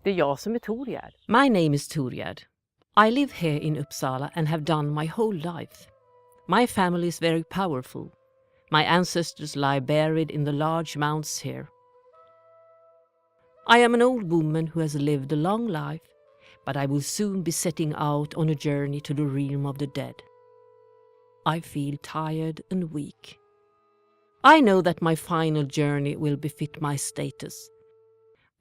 Det är jag som är Torgerd. My name is Torgerd. I live here in Uppsala and have done my whole life. My family is very powerful. My ancestors lie buried in the large mounds here. I am an old woman who has lived a long life, but I will soon be setting out on a journey to the realm of the dead. I feel tired and weak. I know that my final journey will befit my status.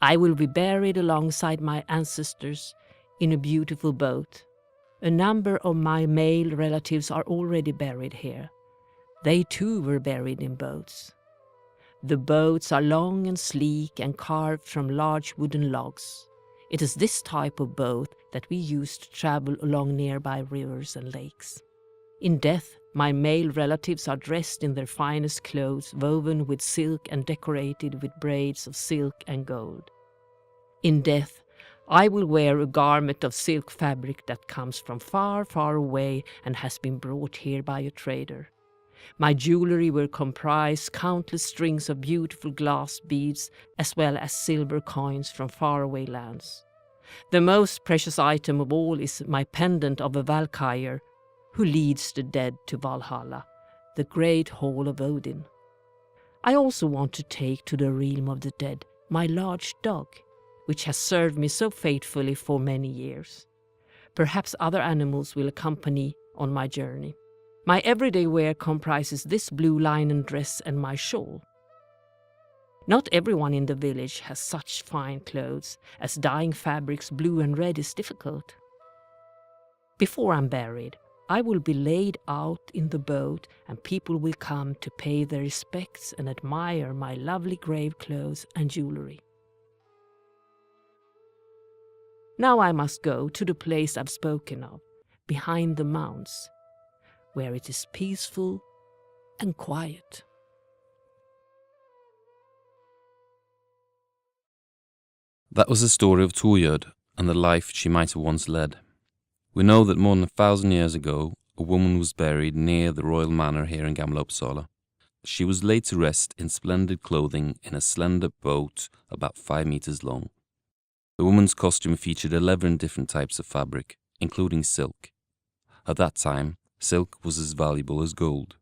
I will be buried alongside my ancestors in a beautiful boat. A number of my male relatives are already buried here. They too were buried in boats. The boats are long and sleek and carved from large wooden logs. It is this type of boat that we use to travel along nearby rivers and lakes. In death, my male relatives are dressed in their finest clothes, woven with silk and decorated with braids of silk and gold. In death, I will wear a garment of silk fabric that comes from far, far away and has been brought here by a trader. My jewelry will comprise countless strings of beautiful glass beads as well as silver coins from faraway lands. The most precious item of all is my pendant of a Valkyrie who leads the dead to Valhalla, the great hall of Odin. I also want to take to the realm of the dead my large dog, which has served me so faithfully for many years. Perhaps other animals will accompany on my journey. My everyday wear comprises this blue linen dress and my shawl. Not everyone in the village has such fine clothes, as dyeing fabrics blue and red is difficult. Before I'm buried, I will be laid out in the boat and people will come to pay their respects and admire my lovely grave clothes and jewelry. Now I must go to the place I've spoken of, behind the mounds, where it is peaceful and quiet. That was the story of Torgerd and the life she might have once led. We know that more than 1,000 years ago, a woman was buried near the royal manor here in Gamla Uppsala. She was laid to rest in splendid clothing in a slender boat about 5 meters long. The woman's costume featured 11 different types of fabric, including silk. At that time, silk was as valuable as gold.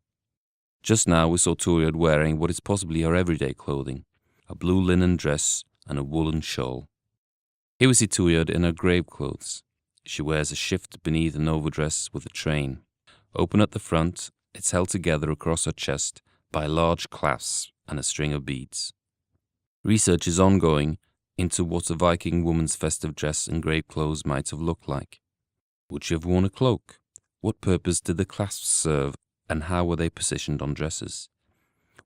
Just now we saw Torgerd wearing what is possibly her everyday clothing, a blue linen dress and a woolen shawl. Here we see Torgerd in her grave clothes. She wears a shift beneath an overdress with a train. Open at the front, it's held together across her chest by large clasps and a string of beads. Research is ongoing into what a Viking woman's festive dress and grave clothes might have looked like. Would she have worn a cloak? What purpose did the clasps serve, and how were they positioned on dresses?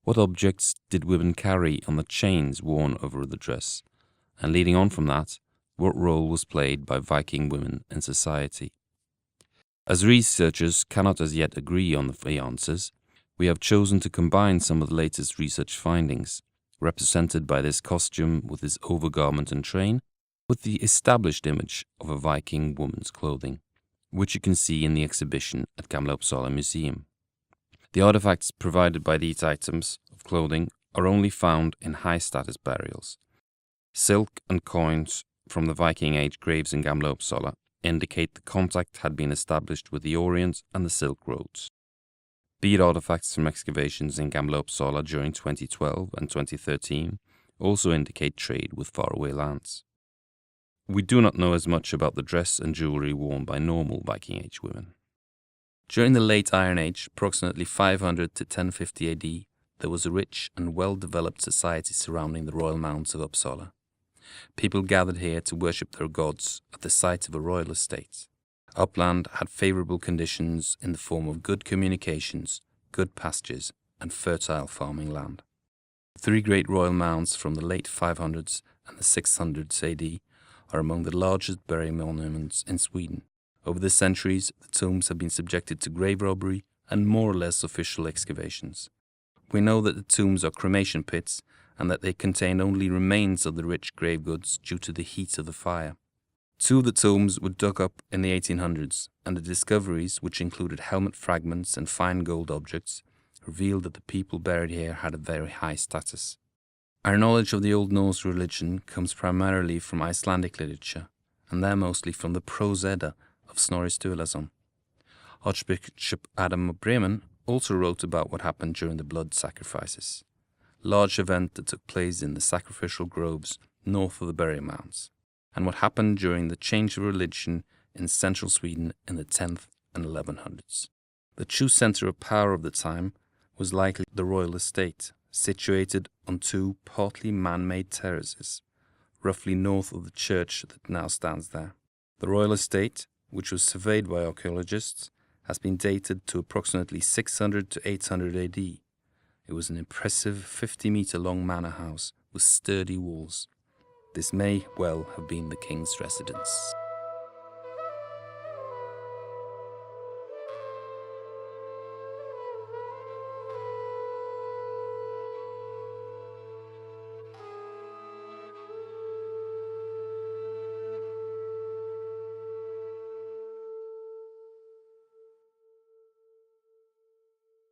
What objects did women carry on the chains worn over the dress? And leading on from that, what role was played by Viking women in society? As researchers cannot as yet agree on the answers, we have chosen to combine some of the latest research findings, represented by this costume with its overgarment and train, with the established image of a Viking woman's clothing, which you can see in the exhibition at Gamla Uppsala Museum. The artifacts provided by these items of clothing are only found in high-status burials. Silk and coins from the Viking Age graves in Gamla Uppsala indicate the contact had been established with the Orient and the Silk Roads. Bead artifacts from excavations in Gamla Uppsala during 2012 and 2013 also indicate trade with faraway lands. We do not know as much about the dress and jewellery worn by normal Viking Age women. During the late Iron Age, approximately 500 to 1050 AD, there was a rich and well-developed society surrounding the royal mounds of Uppsala. People gathered here to worship their gods at the site of a royal estate. Upland had favourable conditions in the form of good communications, good pastures, and fertile farming land. 3 great royal mounds from the late 500s and the 600s AD are among the largest burial monuments in Sweden. Over the centuries, the tombs have been subjected to grave robbery and more or less official excavations. We know that the tombs are cremation pits and that they contain only remains of the rich grave goods due to the heat of the fire. 2 of the tombs were dug up in the 1800s, and the discoveries, which included helmet fragments and fine gold objects, revealed that the people buried here had a very high status. Our knowledge of the Old Norse religion comes primarily from Icelandic literature, and they're mostly from the Prose Edda of Snorri Sturluson. Archbishop Adam of Bremen also wrote about what happened during the blood sacrifices, a large event that took place in the sacrificial groves north of the burial mounds, and what happened during the change of religion in central Sweden in the 10th and 1100s. The true centre of power of the time was likely the royal estate, situated on two partly man-made terraces, roughly north of the church that now stands there. The royal estate, which was surveyed by archaeologists, has been dated to approximately 600 to 800 AD. It was an impressive 50-metre-long manor house with sturdy walls. This may well have been the king's residence.